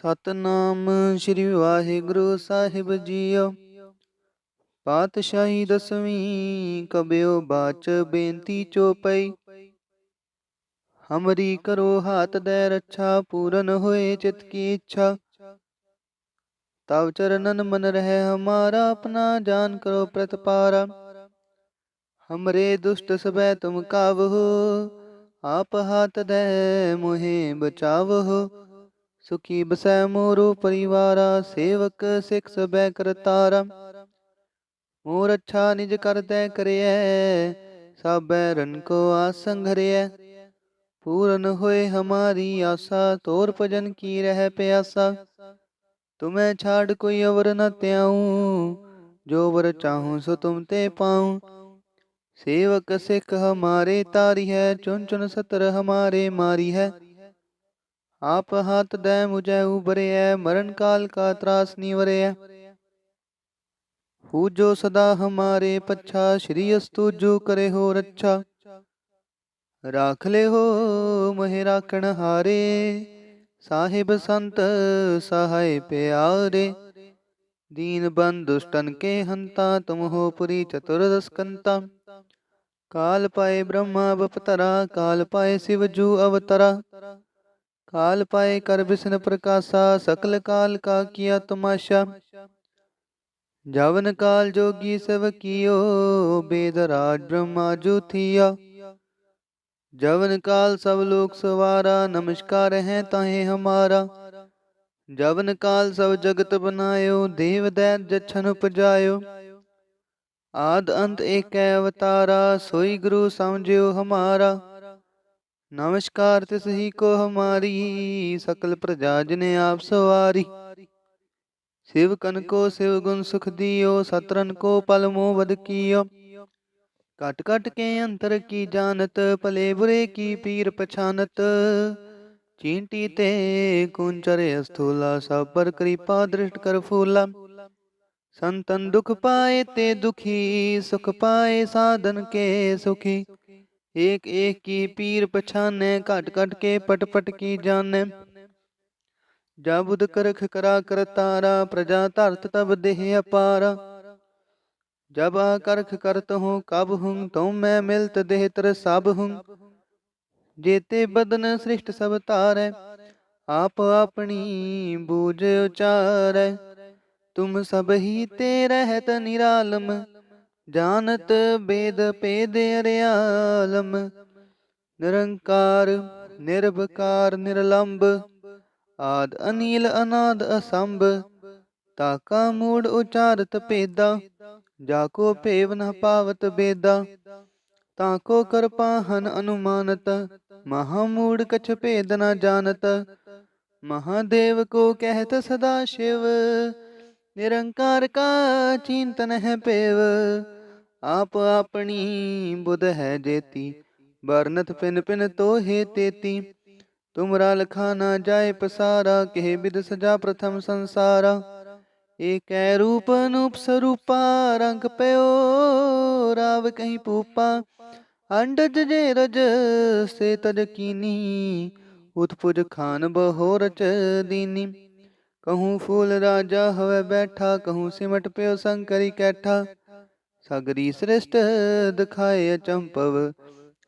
ਸਤਨਾਮ ਸ੍ਰੀ ਵਾਹਿਗੁਰੂ ਸਾਹਿਬ JIO. ਪਾਤਸ਼ਾਹੀ ਦਸਵੀਂ ਕਬਿਓ ਬਾਚ ਬੇਨਤੀ ਚੋਪਈ। ਹਮਰੀ ਕਰੋ ਹਾਥ ਦੈ ਰੱਛਾ, ਪੂਰਨ ਹੋਏ ਚਿਤ ਕੀ ਇੱਛਾ। ਤਵ ਚਰਨਨ मन रहे हमारा, अपना जान करो प्रतिपारा। हमरे दुष्ट सबੈ तुम कावहु, आप हाथ दੈ मोहे बचावहु। सुखी बसै मोरो परिवारा, सेवक सिख सबੈ करतारा। मोर अच्छा निज कर दੈ करिਐ, साबै रन को आसन घरिਐ। पूरन होए हमारी आशा, तोर भजन की रह प्यासा। तुम्हें छाड़ कोई अवर न त्याऊं, जो वर चाहूं सो तुम ते पाऊं। सेवक सिख हमारे तारी है, चुन चुन सतर हमारे मारी है। आप हाथ दੈ मुझे उबरे है, मरण काल का त्रास निवरे है। पूजो सदा हमारे पच्छा, श्री अस्तु जो करे हो रच्छा। राख ले हो मोहि राखण हारे, साहिब संत सहाय प्यारे। दीन बंधु दुष्टन के हंता, तुम हो पुरी चतुर्दश कंता। काल पाए ब्रह्मा बपतरा, काल पाए शिव जू अवतरा। काल पाए कर विष्णु प्रकाशा, सकल काल का किया तमाशा। जवन काल जोगी सब कियो, वेद राज ब्रह्मा जू थिया। जवन काल सब लोक सवारा, नमस्कार है ताहे हमारा। जवन काल सब जगत बनायो, देव दैत जछन उपजायो। आद अंत एक अवतारा, सोई गुरु समझियो हमारा। नमस्कार तिस ही को हमारी, सकल प्रजा जिने आप सवारी। शिव कन को शिव गुण सुख दियो, सतरन को पल मोह वध कियो। कट कट के अंतर की जानत, भले बुरे की पीर पछानत। चींटी ते कुंचरे स्थूला, सब पर कृपा दृष्ट कर फूला। संतन दुख पाए ते दुखी, सुख पाए साधन के सुखी। एक एक की पीर पछाने, कट कट के पट पट की जाने। जाबुद करख करा करतारा, प्रजा धरत तब देह अपारा। जब करख करत हूँ कब हूँ, तुम मैं मिलत देह तर सब हूँ। जेते बदन सृष्ट सब तारै, आप अपनी बूझ उचारै। तुम सब ही ते रहत निरालम, जानत वेद पेद अर्यालम। निरंकार निर्विकार निर्लंब, आद अनील अनाद असंभ। ताका मूड उचारत पेदा, जाको पेव न पावत बेदा। ताको कृपाहन अनुमानत, महामूड कछ भेद न जानत। महादेव को कहत सदा शिव, निरंकार का चिंतन है पेव। आप अपनी बुध है जेती, बरनत पिन पिन तो हे तेती। तुमरा लखा न जाय पसारा, कहे विद सजा प्रथम संसारा। एक रूप अनूप स्वरूपा, रंग पयो राव कहीं पूपा। अंडज जे रज से तज कीनी, उत्पुज खान बहो रच दीनी। कहूँ फूल राजा हवे बैठा, कहूँ सिमट पयो शंकरी कैठा। सगरी श्रेष्ठ दिखाए अचंपव,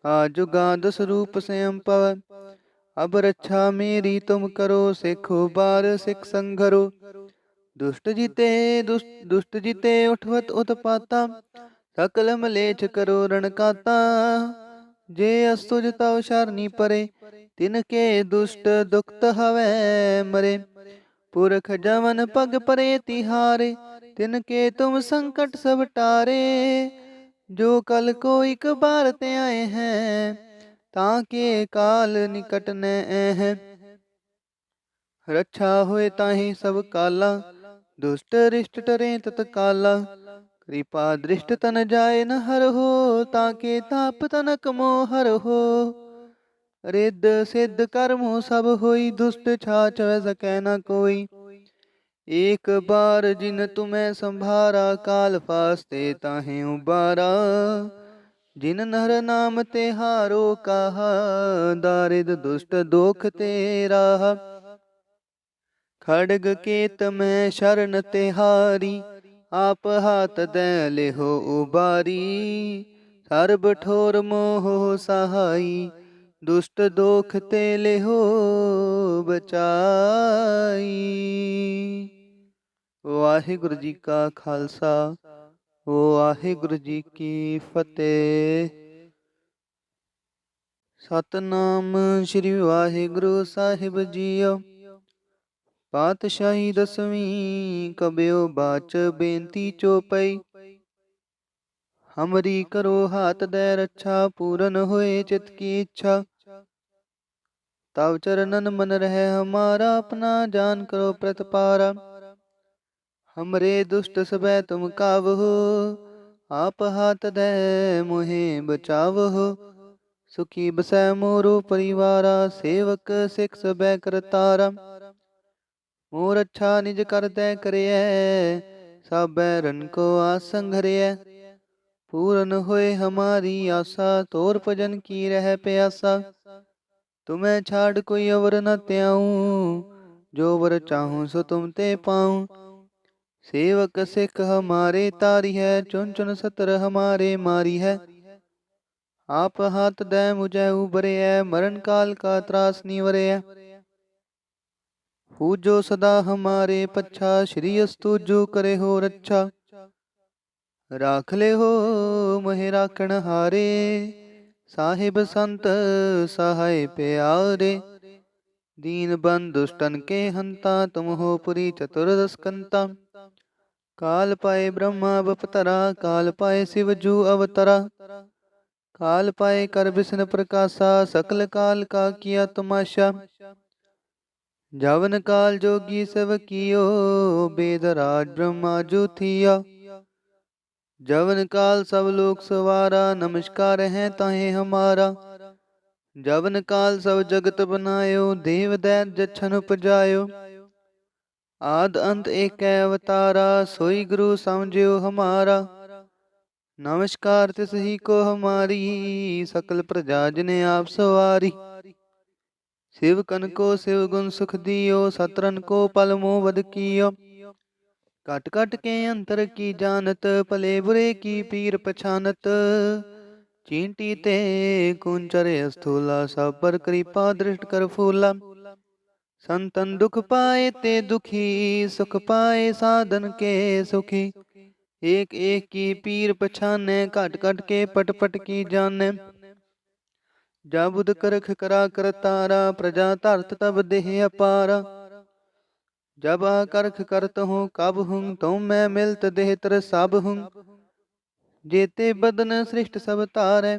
आजुगाद स्वरूप स्वयं पव। अब रक्षा मेरी तुम करो, सिखो बार सिख संघरो। दुष्ट जीते उठवत उत्पाता, सकल मलेच्छ करो रणकाता। जे अस्तुज तव शरणी परे, तिनके दुष्ट दुखत हवै मरे। पुरख जवन पग परे तिहारे, तिनके तुम संकट सब टारे। जो कल को एक बार ते आए हैं, ताके काल निकट न है। रक्षा होए ताहि सब काला, दुष्ट रिष्ट टरे तत्काला। कृपा दृष्ट तन जाए न हर हो, ताके ताप तनक मोह हर हो। रिद्ध सिद्ध कर्म सब होई, दुष्ट छाछ वै सकै न कोई। एक बार जिन तुम्हें संभारा, काल फास्ते ताहे उबारा। जिन नर नाम ते हारो कहा, दारिद दुष्ट दोख ते राहा। खड़ग केत में शरण तिहारी, आप हाथ दे लेहो उबारी। सर्ब ठोर मोह सहाई, दुष्ट दोख ते लेहो बचाई। वाहिगुरु जी का खालसा, वाहिगुरु जी की फतेह। सतनाम श्री वाहिगुरु साहिब जीओ। पातशाही दसवीं कबियो बाच बेनती चौपई। हमरी करो हाथ दे रक्षा, पूरन होए चित की इच्छा। तव चरणन मन रहे हमारा, अपना जान करो प्रतिपारा। हमरे दुष्ट सबे तुम कावहो, आप हाथ दे मोहे बचावहो। सुखी बसै मोरो परिवारा, सेवक सिख सबे करतारा। मोर अच्छा निज कर तै करियै, सब बैरन को आसन घरियै। पूरन होए हमारी आशा, तोर भजन की रह प्यासा। तुम्हें छाड़ कोई अवर न त्याऊं, जो वर चाहूं सो तुम ते पाऊं। सेवक सिख हमारे तारी है, चुन चुन सतर हमारे मारी है। आप हाथ दे मुझे उबरे है, मरण काल का त्रास निवरे है। पूजो सदा हमारे पच्छा, श्री अस्तु जो करे हो रक्षा। राख ले हो मोहे राखण हारे, साहिब संत सहाय प्यारे। दीन बंधु दुष्टन के हंता, तुम हो पुरी चतुर्दश कंता। काल पाए ब्रह्मा बपतरा, काल पाए शिव जू अवतरा। काल पाए कर विष्णु प्रकाशा, सकल काल का किया तमाशा। जवन काल जोगी सब कियो, बेदराज ब्रह्मा जो थिया। जवन काल सब लोक सवारा, नमस्कार है ताहे हमारा। जवन काल सब जगत बनायो, देव दैत जछन उपजायो। आद अंत एक अवतारा, सोई गुरु समझियो हमारा। नमस्कार तिस ही को हमारी, सकल प्रजा जिने आप सवारी। शिव कन को शिव गुण सुख दियो, सतरन को पल मोह वध कियो। कट कट के अंतर की जानत, भले बुरे की पीर पछानत। चींटी ते कुंचर स्थूला, सब पर कृपा दृष्ट कर फूला। संतन दुख पाए ते दुखी, सुख पाए साधन के सुखी। एक एक की पीर पछाने, कट कट के पट पट की जाने। जाबुद करख करा कर तारा, प्रजा धरत तब देह अपारा। जब आ करख करत हूँ कब हूँ, तुम मैं मिलत देह तर सब हूँ। जेते बदन सृष्ट सब तारै,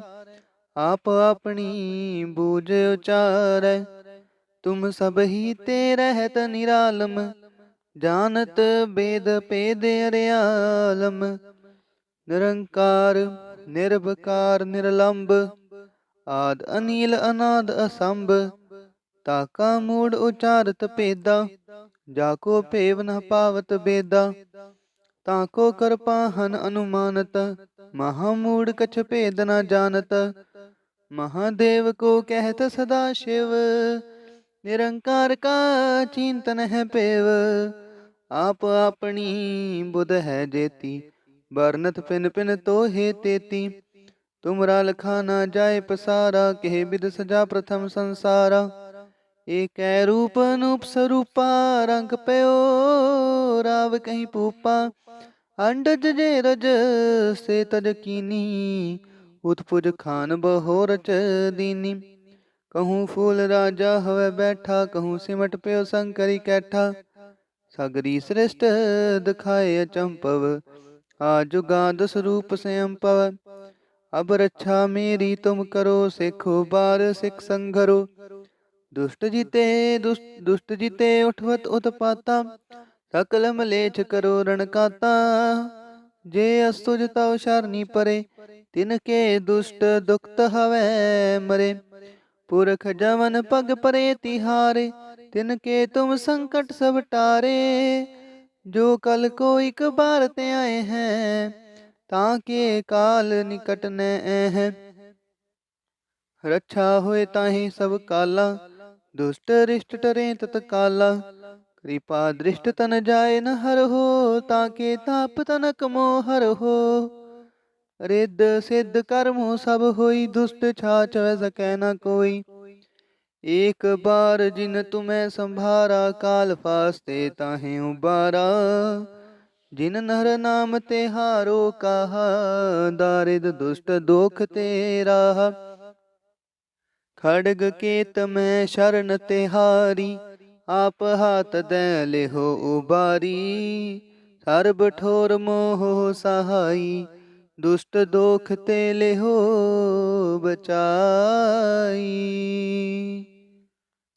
आप अपनी बूझ उचारै। तुम सब ही ते रहत निरालम, जानत वेद पेद अर्यालम। निरंकार निर्भकार निर्लंब, आद अनील अनाद असंभ। ताका मूड उचारत पेदा, जाको पेव न पावत बेदा। ताको कर पाहन अनुमानत, महामूड कछ भेद न जानत। महादेव को कहत सदा शिव, निरंकार का चिंतन है पेव। आप अपनी बुध है जेती, बरनत पिन पिन तो हे तेती। तुमरा लखा ना जाए पसारा, कहे विद सजा प्रथम संसारा। एक रूप अनूप स्वरूपा, रंग पयो राव कहीं पूपा। अंडज जे रज से तज कीनी, उत्पुज खान बहो रच दीनी। कहूँ फूल राजा हवे बैठा, कहूँ सिमट प्यो शंकरी कैठा। सगरी श्रेष्ठ दिखाए अचंपव, आजुगाद स्वरूप स्वयं पव। अब रक्षा मेरी तुम करो, सिखो बार सिख संघरो। दुष्ट जीते उठवत उत्पाता, सकल मलेच्छ करो रणकाता। जे अस्तुज तव शरणी परे, तिनके दुष्ट दुखत हवे मरे। पुरख जवन पग परे तिहारे, तिनके तुम संकट सब टारे। जो कल को एक बार ते आए हैं, ताके काल निकट न हैं। रक्षा होए ताहि सब काला, दुष्ट रिष्ट टरे तत्काला। कृपा दृष्ट तन जाय न हर हो, ताके ताप तनक मोह हर हो। रिद्ध सिद्ध कर्मो सब होई, दुष्ट छाछ वै सकै न कोई। एक बार जिन तुम्हें संभारा, काल फास्ते ताहे उबारा। जिन नर नाम ते हारो कहा, दारिद दुष्ट दोख ते राहा। खड़ग केत में शरण तिहारी, आप हाथ दे लेहो उबारी। सर्ब ठोर मोह सहाई, दुष्ट दोख ते लेहो बचाई।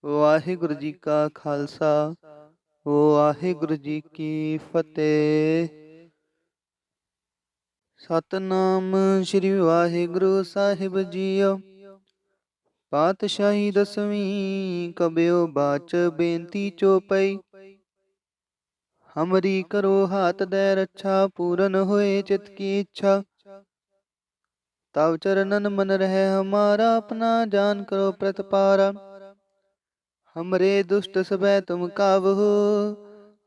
वाहिगुरु जी का खालसा, वाहिगुरु जी की फतेह। सतनाम श्री वाहिगुरु साहिब जीओ। पातशाही दसवीं कबियो बाच बेनती चौपई। हमरी करो हाथ दे रक्षा, पूरन होए चित की इच्छा। तव चरणन मन रहे हमारा, अपना जान करो प्रतिपारा। हमरे दुष्ट सबे तुम कावहो,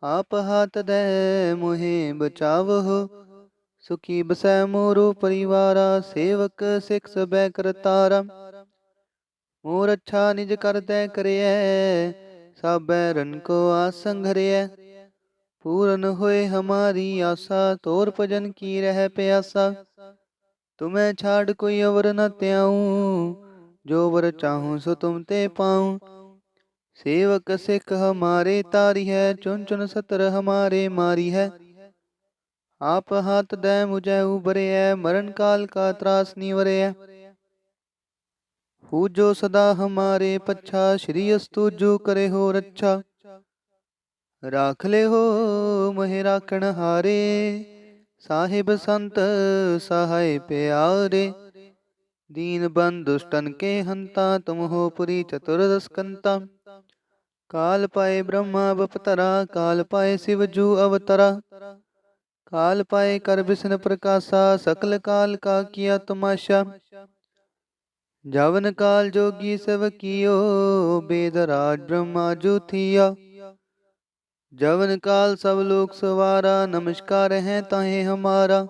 आप हाथ दे मोहे बचावहो। सुखी बसै मोरो परिवारा, सेवक सिख सबे करतारा। मोर अच्छा निज कर दे करिय, सब बैरन को आसन घरिय। पूरन होए हमारी आशा, तोर भजन की रह प्यासा। तुम्हें छाड़ कोई अवर न त्याऊं, जो वर चाहूं सो तुम ते पाऊं। सेवक सिख हमारे तारी है, चुन चुन सतर हमारे मारी है। आप हाथ दे मुझे उबरे है, मरण काल का त्रास निवरे है। पूजो सदा हमारे पच्छा, श्री अस्तु जो करे हो रक्षा। राख ले हो मोहे राखण हारे, साहिब संत सहाय प्यारे। दीन बंधु दुष्टन के हंता, तुम हो पुरी चतुर्दश कंता। काल पाए ब्रह्मा बपतरा, काल पाए शिव जू अवतरा। काल पाए कर विष्णु प्रकाशा, सकल काल का किया तमाशा। जवन काल जोगी सब कियो, वेद राज ब्रह्मा जो थिया। जवन काल सब लोग सवारा, नमस्कार है ताहे हमारा।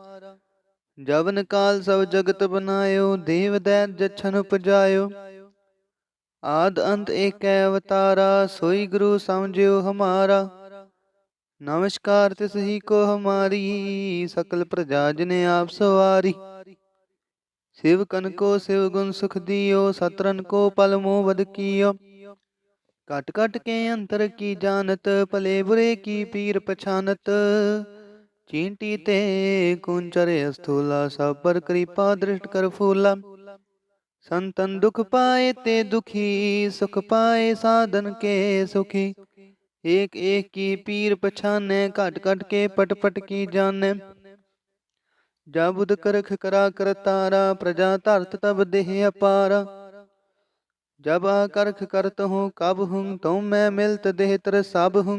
जवन काल सब जगत बनायो, देव दैत जछन उपजायो। आद अंत एक अवतारा, सोई गुरु समझियो हमारा। नमस्कार तिस ही को हमारी, सकल प्रजा जिने आप सवारी। शिव कन को शिव गुण सुख दियो, सतरन को पल मोह वध कियो। कट कट के अंतर की जानत, भले बुरे की पीर पछानत। चींटी ते कुंचरे स्थूला, सब पर कृपा दृष्ट कर फूला। संतन दुख पाए ते दुखी, सुख पाए साधन के सुखी। एक एक की पीर पछाने, कट कट के पट पट की जाने। जाबुद करख करा कर तारा, प्रजा धरत तब देह अपारा। जब करख करत हूँ कब हूँ, तुम मैं मिलत देह तर सब हूँ।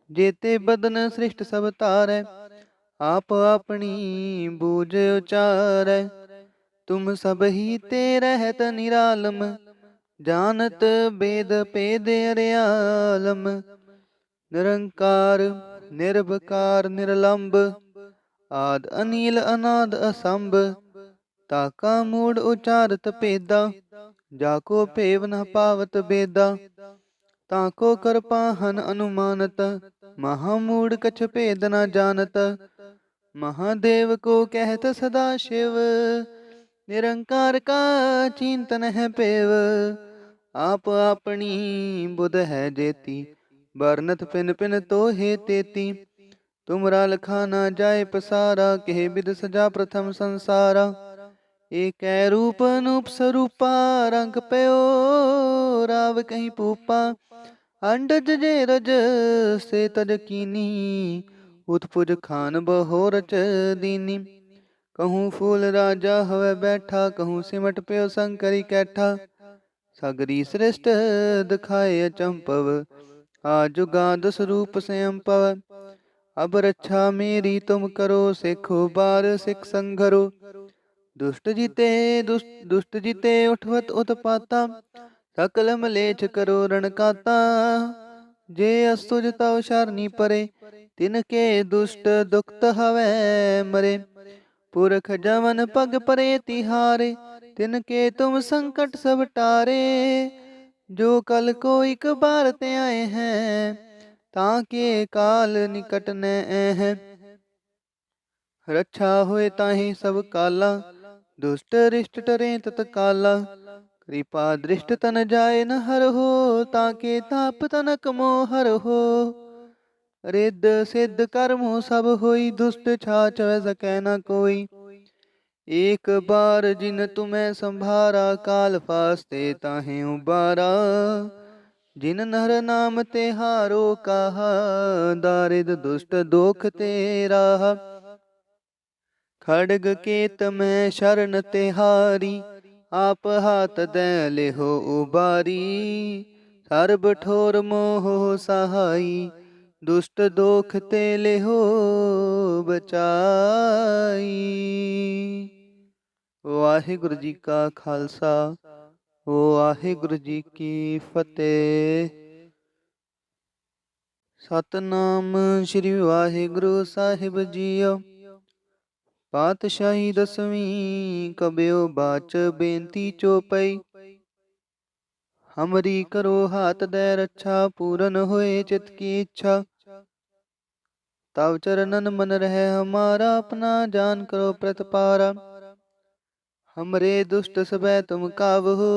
जेते बदन सृष्ट सब तारै, आप अपनी बूझ उचारै। तुम सब ही ते रहत निरालम, जानत वेद पेद अर्यालम। निरंकार निर्भकार निर्लंब, आद अनील अनाद असंभ। ताका मूड उचारत पेदा, जाको पेव न पावत बेदा। ताको कर पाहन अनुमानत, महामूड कछ भेद न जानत। महादेव को कहत सदा शिव, निरंकार का चिंतन है पेव। आप अपनी बुध है जेती, बरनत पिन पिन तो हे तेती। तुमरा लखा न जाय पसारा, कहे विद सजा प्रथम संसारा। एक रूप अनूप स्वरूपा, रंग पयो राव कहीं पूपा। अंडज जे रज से तज कीनी, उत्पुज खान बहो रच दीनी। कहूँ फूल राजा हवे बैठा, कहूँ सिमट पयो शंकरी कैठा। सगरी श्रेष्ठ दिखाए अचंपव, आज गाद स्वरूप स्वयं पव। अब रक्षा मेरी तुम करो, सिखो बार सिख संघरो। दुष्ट जीते उठवत उत्पाता, सकल मलेच्छ करो रण काता। जे अस्तुज तव शरणी परे, तिनके दुष्ट दुखत हवै मरे। पुरख जवन पग परे तिहारे, तिनके तुम संकट सब टारे। जो कल को एक बार ते आए हैं, ताके काल निकट न है। रक्षा होए ताहि सब काला, दुष्ट रिष्ट टरे तत्काला। कृपा दृष्ट तन जाए न हर हो, ताके ताप तनक मोह हर हो। रिद्ध सिद्ध कर्म सब होई, दुष्ट छाछ वै सकै न कोई। एक बार जिन तुम्हें संभारा, काल फास्ते ताहे उबारा। जिन नर नाम ते हारो कहा, दारिद दुष्ट दोख तेरा। खड़ग केत में शरण तिहारी, आप हाथ दे लेहो उबारी। सर्ब ठोर मोह सहाई, दुष्ट दोख ते लेहो बचाई। वाहिगुरु जी का खालसा, वाहिगुरु जी की फतेह। सतनाम श्री वाहिगुरु साहिब जीओ। पातशाही दसवीं कबियो बाच बेनती चौपई। हमरी करो हाथ दे रक्षा, पूरन होए चित की इच्छा। तव चरणन मन रहे हमारा, अपना जान करो प्रतिपारा। हमरे दुष्ट सबे तुम कावहो,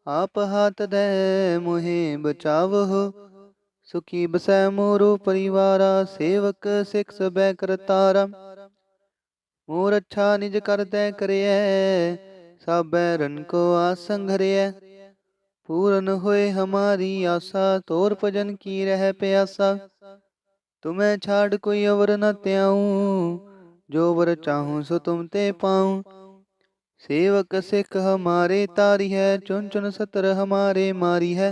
आप हाथ दे मोहे बचावहो। सुखी बसै मोरो परिवारा, सेवक सिख सबे करतारा। मोर अच्छा निज कर तै करिय, सब बैरन को आसंग हरिय। पूरन होए हमारी आशा, तोर भजन की रह प्यासा। तुम्हें छाड़ कोई अवर न त्याऊं, जो वर चाहूं सो तुम ते पाऊं। सेवक सिख हमारे तारी है, चुन चुन सतर हमारे मारी है।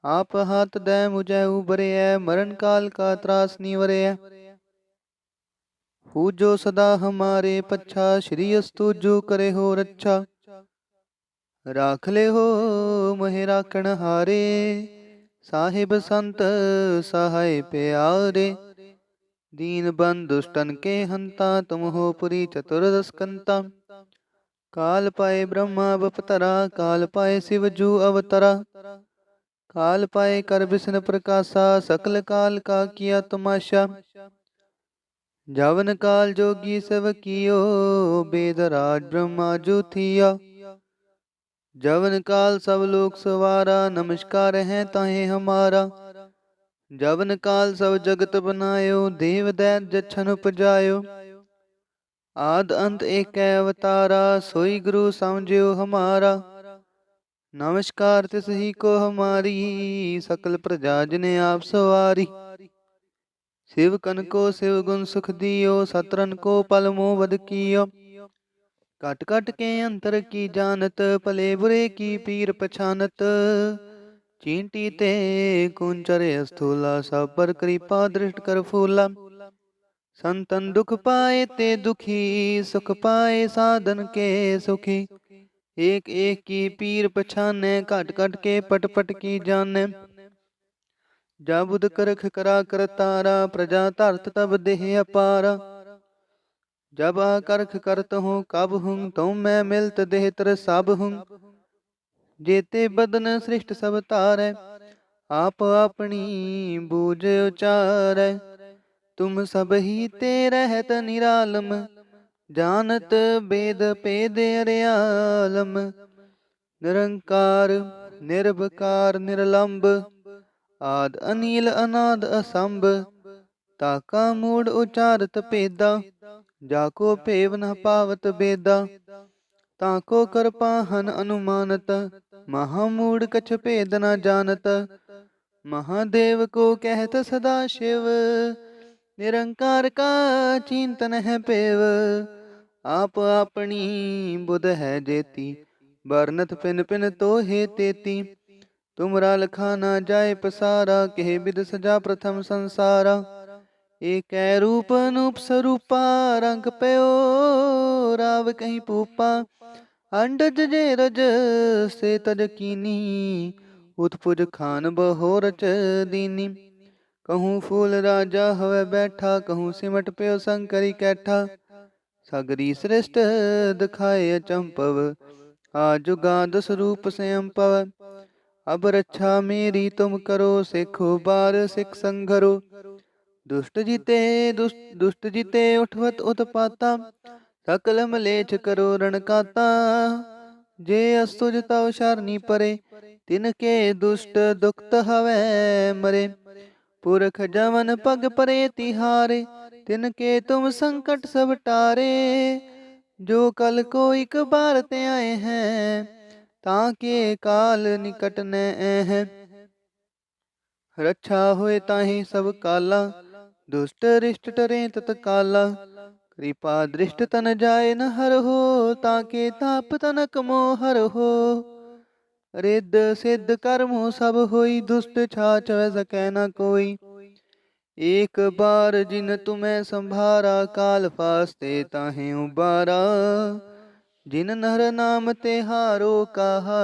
आप हाथ दे मुझे उबरे है, मरण काल का त्रास निवरे है। पूजो सदा हमारे पच्छा, श्री अस्तु जो करे हो रक्षा। राख ले हो मोहि राखण हारे, साहिब संत सहाय प्यारे। दीन बंधु दुष्टन के हंता, तुम हो पुरी चतुर्दश कंता। काल पाए ब्रह्मा बपतरा, काल पाए शिव जू अवतरा। काल पाए कर विष्णु प्रकाशा, सकल काल का किया तमाशा। जवन काल जोगी सब कियो, वेद राज ब्रह्मा जो थिया। जवन काल सब लोक सवारा, नमस्कार है ताहे हमारा। जवन काल सब जगत बनायो, देव दैत जछन उपजायो। आद अंत एक अवतारा, सोई गुरु समझियो हमारा। नमस्कार तिस ही को हमारी, सकल प्रजा जिने आप सवारी। शिव कन को शिव गुण सुख दियो, सतरन को पल मोह वध कियो। कट कट के अंतर की जानत, भले बुरे की पीर पछानत। चींटी ते कुंचर स्थूला, सब पर कृपा दृष्ट कर फूला। संतन दुख पाए ते दुखी, सुख पाए साधन के सुखी। एक एक की पीर पछाने, कट कट के पट पट की जाने। जाबुद करख करा कर तारा, प्रजा धरत तब देह अपारा। जब आ करख करत हूँ कब हूँ, तुम मैं मिलत देह तर सब हूँ। जेते बदन सृष्ट सब तारै, आप अपनी बूझ उचारै। तुम सब ही ते रहत निरालम, जानत वेद पेद अर्यालम। निरंकार निर्भकार निर्लंब, आद अनील अनाद असंभ। ताका मूड उचारत पेदा, जाको पेव न पावत बेदा। ताको कर पाहन अनुमानत, महामूड कछ भेद न जानत। महादेव को कहत सदा शिव, निरंकार का चिंतन है पेव। आप अपनी बुध है जेती, बरनत पिन पिन तो हे तेती। तुमरा लखा ना जाए पसारा, कहे विद सजा प्रथम संसारा। एक रूप अनूप स्वरूपा, रंग पयो राव कहीं पूपा। अंडज जे रज से तज कीनी, उतपुज खान बहो रच दीनी। कहूँ फूल राजा हवै बैठा, कहूँ सिमट प्यो शंकरी कैठा। सगरी श्रेष्ठ दिखाए अचंपव, आज गाद स्वरूप स्वयं पव। अब रक्षा मेरी तुम करो, सिखो बार सिख संघरो। दुष्ट जीते उठवत उत्पाता, सकल मलेच्छ करो रणकाता। जे असुज तव शरणी परे, तिनके दुष्ट दुखत हवै मरे। पुरख जवन पग परे तिहारे, तिनके तुम संकट सब टारे। जो कल को एक बार ते आए हैं, ताके काल निकट न हैं। रक्षा होए ताहि सब काला, दुष्ट रिष्ट टरे तत्काला। कृपा दृष्ट तन जाए न हर हो, ताके ताप तनक मोह हर हो। रिद्ध सिद्ध कर्मो सब होई, दुष्ट छाछ वै सकै न कोई। एक बार जिन तुम्हें संभारा, काल फास्ते ताहे उबारा। जिन नर नाम ते हारो कहा,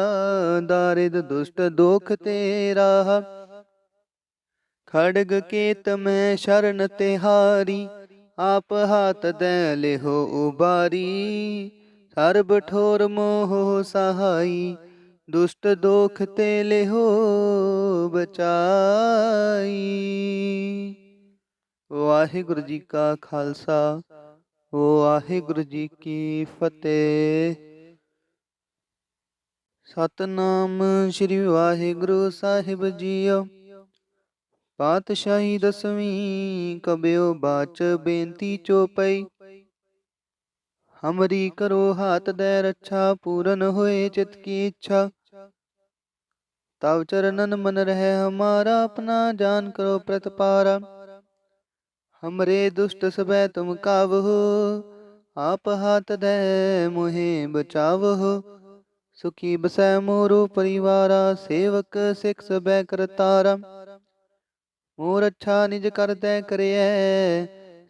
दारिद दुष्ट दोख ते राहा। खड़ग केत में शरण तिहारी, आप हाथ दे लेहो उबारी। सर्ब ठोर मोह सहाई, दुष्ट दोख ते लेहो बचाई। वाहिगुरु जी का खालसा, वाहिगुरु जी की फतेह। सतनाम श्री वाहिगुरु साहिब जीओ। पातशाही दसवीं कबियो बाच बेनती चौपई। हमरी करो हाथ दे रक्षा, पूरन होए चित की इच्छा। तव चरणन मन रहे हमारा, अपना जान करो प्रतपारा। हमरे दुष्ट सबे तुम कावहो, आप हाथ दे मोहे बचावहो। सुखी बसै मोरो परिवारा, सेवक सिख सबे करतारा। मोर अच्छा निज कर दे करिए,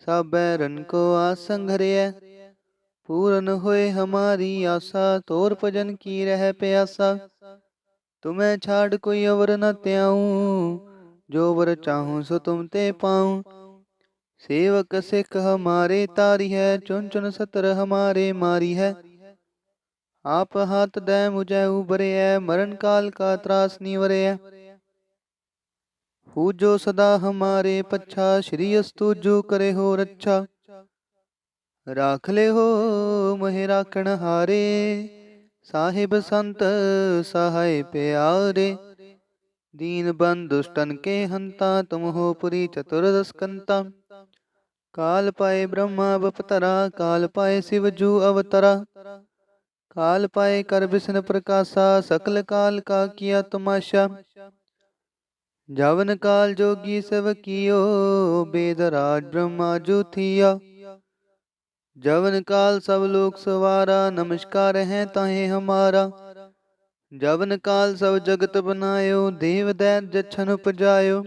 सब बैरन को आसन घरिए। पूरन होए हमारी आशा, तोर भजन की रह प्यासा। तुम्हें छाड़ कोई अवर न त्याऊं, जो वर चाहूं सो तुम ते पाऊं। सेवक सिख हमारे तारी है, चुन चुन सतर हमारे मारी है। आप हाथ दे मुझे उबरे है, मरण काल का त्रास निवरे है। पूजो सदा हमारे पच्छा, श्री अस्तु जो करे हो रक्षा। राख ले हो मोहे राखण हारे, साहिब संत सहाय प्यारे। दीन बंधु दुष्टन के हंता, तुम हो पुरी चतुर्दश कंता। काल पाए ब्रह्मा बपतरा, काल पाए शिव जू अवतरा। काल पाए कर विष्णु प्रकाशा, सकल काल का किया तमाशा। जवन काल जोगी सब कियो, वेद राज ब्रह्मा जो थिया। जवन काल सब लोग सवारा, नमस्कार है ताहे हमारा। जवन काल सब जगत बनायो, देव दैत जछन उपजायो।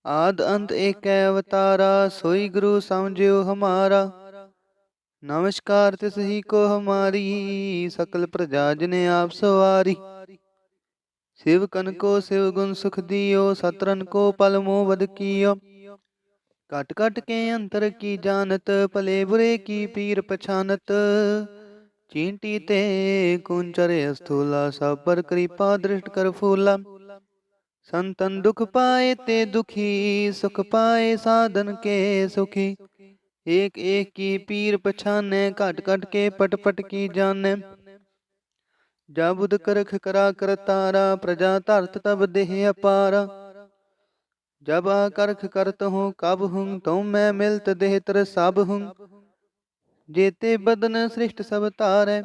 आद अंत एक अवतारा, सोई गुरु समझियो हमारा। नमस्कार तिस ही को हमारी, सकल प्रजा जिने आप सवारी। शिव कन को शिव गुण सुख दियो, सतरन को पल मोह वध कियो। कट कट के अंतर की जानत, भले बुरे की पीर पछानत। चींटी ते कुंचरे स्थूला, सब पर कृपा दृष्ट कर फूला। संतन दुख पाए ते दुखी, सुख पाए साधन के सुखी। एक एक की पीर पछाने, कट कट के पट पट की जाने। जाबुद करख करा कर तारा, प्रजा धरत तब देह अपारा। जब करख करत हूँ कब हूँ, तुम मैं मिलत देह तर सब हूँ। जेते बदन सृष्ट सब तारै,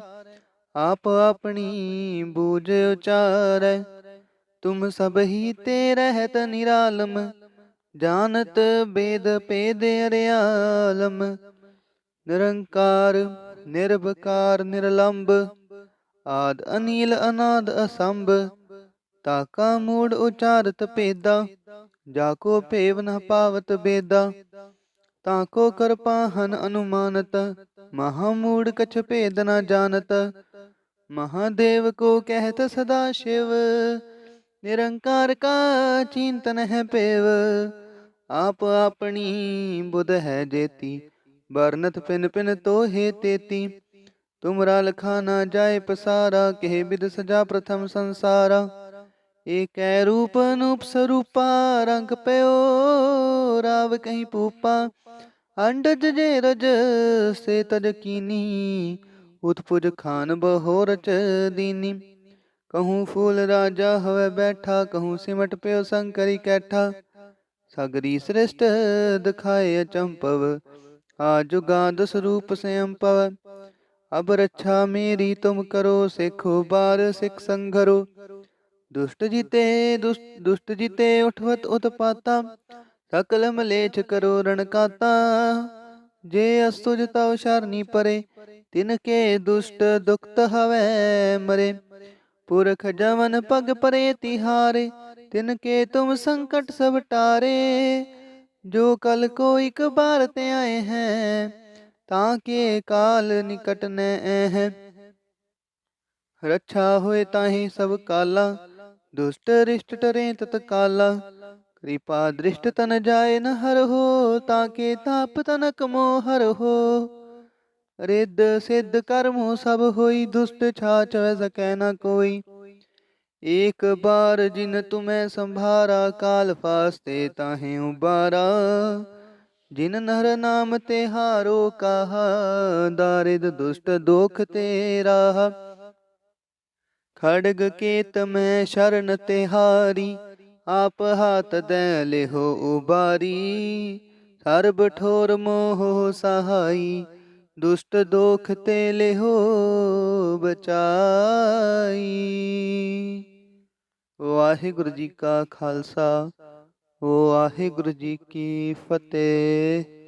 आप अपनी बूझ उचारै। तुम सब ही ते रहत निरालम, जानत वेद पेद अरियालम। निरंकार निर्भकार निर्लंब, आद अनील अनाद असंभ। ताका मूड उचारत पेदा, जाको पेव न पावत बेदा। ताको कर पाहन अनुमानत, महामूड कछ भेद न जानत। महादेव को कहत सदा शिव, निरंकार का चिंतन है पेव, आप अपनी बुध है जेती, बरनत पिन पिन तो हे तेती। तुमरा लखा ना जाए पसारा, कहे बिद सजा प्रथम संसारा। एक रूप अनूप स्वरूपा, रंग पयो राव कहीं पूपा। अंडज जे रज से तज कीनी, उत्पुज खान बहो रच दीनी। कहूँ फूल राजा हवे बैठा, कहूँ सिमट प्यो शंकरी कैठा। सगरी श्रेष्ठ दिखाए अचंपव, आज गाद स्वरूप स्वयं पव। अब रक्षा मेरी तुम करो, सिखो बार सिख संघरो। दुष्ट जीते उठवत उत्पाता, सकल मलेच्छ करो रणकाता। जे अस्तुज तव शरणी परे, तिनके दुष्ट दुखत हवै मरे। पुरख जवन पग परे तिहारे, तिनके तुम संकट सब टारे। जो कल को एक बार ते आए हैं, ताके काल निकट न है। रक्षा होए ताहि सब काला, दुष्ट रिष्ट टरे तत्काला। कृपा दृष्ट तन जाए न हर हो, ताके ताप तनक मोह हर हो। रिद्ध सिद्ध कर्मो सब होई, दुष्ट छाछ वै सकै न कोई। एक बार जिन तुम्हें संभारा, काल फास्ते ताहे उबारा। जिन नर नाम ते हारो कहा, दारिद दुष्ट दोख तेरा। खड़ग केत में शरण तिहारी, आप हाथ दे लेहो उबारी। सर्ब ठोर मोह सहाई, दुष्ट दोख ते लेहो बचाई। वाहिगुरु जी का खालसा, वाहिगुरु जी की फतेह।